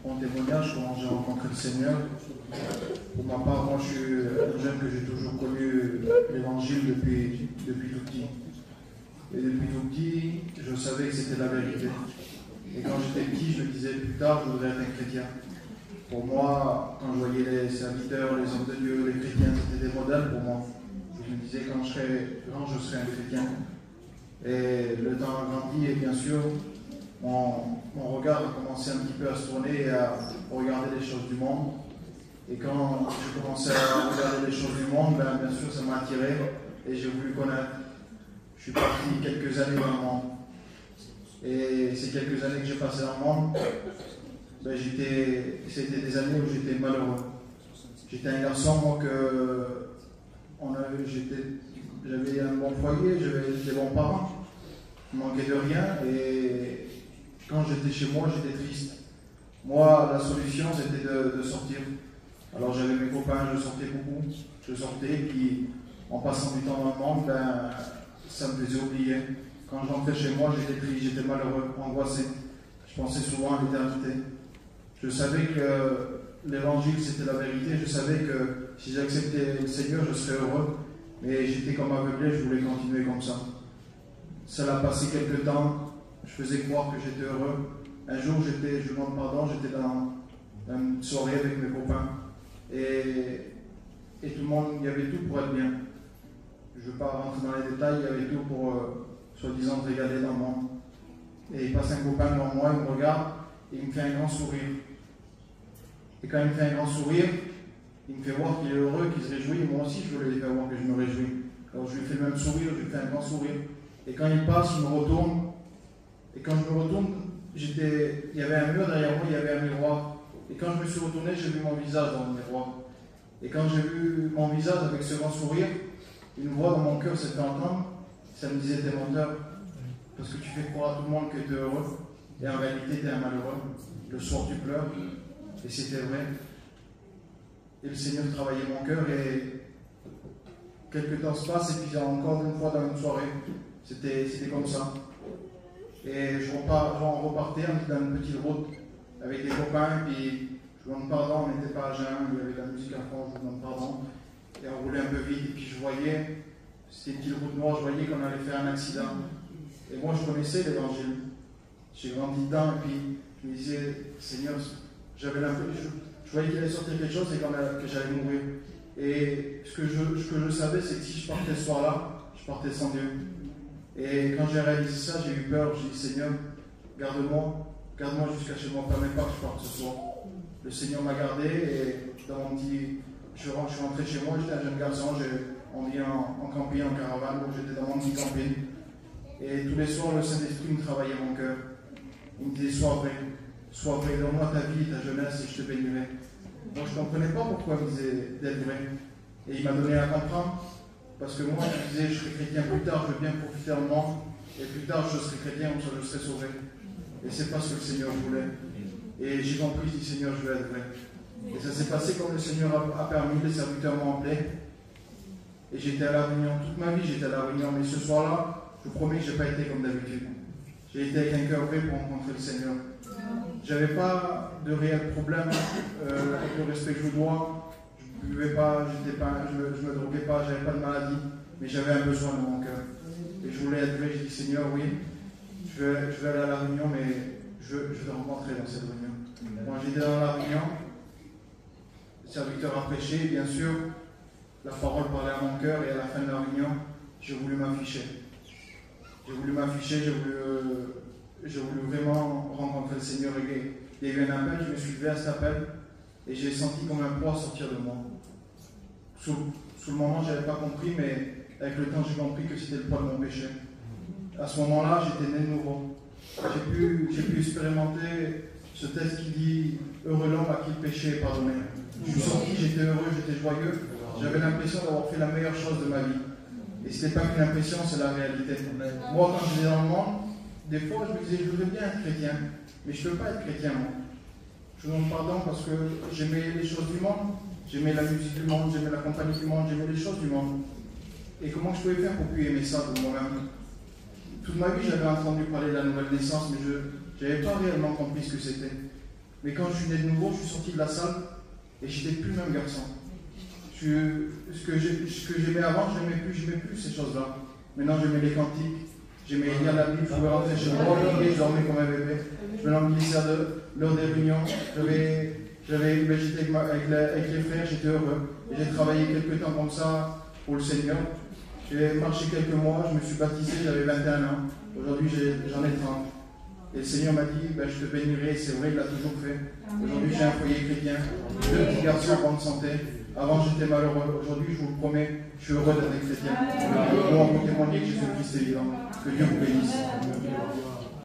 mon témoignage, comment j'ai rencontré le Seigneur. Pour ma part, moi je suis un jeune que j'ai toujours connu l'évangile depuis tout petit. Et depuis tout petit, je savais que c'était la vérité. Et quand j'étais petit, je me disais plus tard, je voudrais être un chrétien. Pour moi, quand je voyais les serviteurs, les hommes de Dieu, les chrétiens, c'était des modèles pour moi. Je me disais, quand je serai grand, je serai un chrétien. Et le temps a grandi et bien sûr, mon regard a commencé un petit peu à se tourner et à regarder les choses du monde. Et quand j'ai commencé à regarder les choses du monde, bien sûr, ça m'a attiré et j'ai voulu connaître. Je suis parti quelques années dans le monde. Et ces quelques années que j'ai passées dans le monde, c'était des années où j'étais malheureux. J'étais un garçon, moi, j'avais un bon foyer, j'avais des bons parents, je ne manquais de rien, et quand j'étais chez moi, j'étais triste. Moi, la solution, c'était de sortir. Alors j'avais mes copains, je sortais beaucoup, je sortais, puis en passant du temps dans le monde, ça me faisait oublier. Quand je rentrais chez moi, j'étais triste, j'étais malheureux, angoissé. Je pensais souvent à l'éternité. Je savais que l'évangile c'était la vérité, je savais que si j'acceptais le Seigneur, je serais heureux, mais j'étais comme aveuglé, je voulais continuer comme ça. Ça a passé quelques temps, je faisais croire que j'étais heureux. Un jour, je demande pardon, j'étais dans une soirée avec mes copains, et tout le monde, il y avait tout pour être bien. Je ne veux pas rentrer dans les détails, il y avait tout pour, soi-disant, se régaler dans le monde. Et il passe un copain devant moi, il me regarde, et il me fait un grand sourire. Et quand il me fait un grand sourire, il me fait voir qu'il est heureux, qu'il se réjouit. Et moi aussi, je voulais lui faire voir que je me réjouis. Alors je lui fais le même sourire, je lui fais un grand sourire. Et quand il passe, je me retourne. Et quand je me retourne, il y avait un mur derrière moi, il y avait un miroir. Et quand je me suis retourné, j'ai vu mon visage dans le miroir. Et quand j'ai vu mon visage avec ce grand sourire, une voix dans mon cœur s'est fait entendre. Ça me disait, t'es menteur. Parce que tu fais croire à tout le monde que tu es heureux. Et en réalité, tu es un malheureux. Le soir, tu pleures. Et c'était vrai. Et le Seigneur travaillait mon cœur. Et quelques temps se passent. Et puis encore une fois dans une soirée. C'était comme ça. Et je repartais dans une petite route avec des copains. Et puis je vous demande pardon, on n'était pas à jeun. Il y avait de la musique à fond. Je vous demande pardon. Et on roulait un peu vite. Et puis je voyais, c'était une petite route noire. Je voyais qu'on allait faire un accident. Et moi, je connaissais l'évangile. J'ai grandi dedans et puis je me disais, Seigneur, j'avais l'impression, je voyais qu'il allait sortir quelque chose et que j'allais mourir. Et ce que je savais, c'est que si je partais ce soir-là, je partais sans Dieu. Et quand j'ai réalisé ça, j'ai eu peur. J'ai dit, Seigneur, garde-moi jusqu'à chez moi, permets pas que je parte ce soir. Le Seigneur m'a gardé et dans mon petit, je suis rentré chez moi, j'étais un jeune garçon, on vient en camping, en caravane, donc j'étais dans mon petit camping. Et tous les soirs, le Saint-Esprit me travaillait mon cœur. Il me disait, sois vrai, donne-moi ta vie, ta jeunesse, et je te bénirai. Donc je ne comprenais pas pourquoi il me disait d'être vrai. Et il m'a donné à comprendre, parce que moi, je disais, je serai chrétien plus tard, je veux bien profiter en moi, et plus tard, je serai chrétien, comme ça, je serai sauvé. Et c'est pas ce que le Seigneur voulait. Et j'ai compris, je dis, Seigneur, je veux être vrai. Et ça s'est passé comme le Seigneur a permis, les serviteurs m'ont appelé. Et j'étais à la réunion, toute ma vie, j'étais à la réunion, mais ce soir-là, je vous promets que je n'ai pas été comme d'habitude. J'ai été avec un cœur vrai pour rencontrer le Seigneur. Je n'avais pas de réel problème avec le respect que je vous dois. Je ne buvais pas, je ne me droguais pas, je n'avais pas de maladie, mais j'avais un besoin dans mon cœur. Et je voulais être vrai, j'ai dit, Seigneur, oui, je vais aller à la réunion, mais je vais te rencontrer dans cette réunion. Quand j'étais dans la réunion, le serviteur a prêché, bien sûr, la parole parlait à mon cœur, et à la fin de la réunion, j'ai voulu m'afficher. J'ai voulu vraiment rencontrer le Seigneur. Il y a eu un appel, je me suis levé à cet appel et j'ai senti comme un poids sortir de moi. Sous le moment, je n'avais pas compris, mais avec le temps, j'ai compris que c'était le poids de mon péché. À ce moment-là, j'étais né de nouveau. J'ai pu expérimenter ce texte qui dit « Heureux l'homme à qui le péché est pardonné ». Je suis sorti, j'étais heureux, j'étais joyeux. J'avais l'impression d'avoir fait la meilleure chose de ma vie. Et ce n'était pas qu'une impression, c'est la réalité. Moi, quand j'étais dans le monde, des fois, je me disais, je voudrais bien être chrétien, mais je ne peux pas être chrétien, moi. Je vous demande pardon parce que j'aimais les choses du monde, j'aimais la musique du monde, j'aimais la compagnie du monde, j'aimais les choses du monde. Et comment je pouvais faire pour plus aimer ça de moi-même? Toute ma vie, j'avais entendu parler de la nouvelle naissance, mais je n'avais pas réellement compris ce que c'était. Mais quand je suis né de nouveau, je suis sorti de la salle et j'étais plus le même garçon. Ce que j'aimais avant, je n'aimais plus ces choses-là. Maintenant, j'aimais les cantiques, j'aimais lire la Bible, je pouvais rentrer chez moi, je dormais comme un bébé. Je me languissais lors des réunions. J'étais avec les frères, j'étais heureux. Et j'ai travaillé quelques temps comme ça pour le Seigneur. J'ai marché quelques mois, je me suis baptisé, j'avais 21 ans. Aujourd'hui, j'en ai 30. Et le Seigneur m'a dit, je te bénirai, c'est vrai, il l'a toujours fait. Aujourd'hui, j'ai un foyer chrétien, 2 petits garçons en bonne santé. Avant, j'étais malheureux. Aujourd'hui, je vous le promets, je suis heureux d'être chrétien. Pour témoigner que Jésus-Christ est vivant. Que Dieu vous bénisse.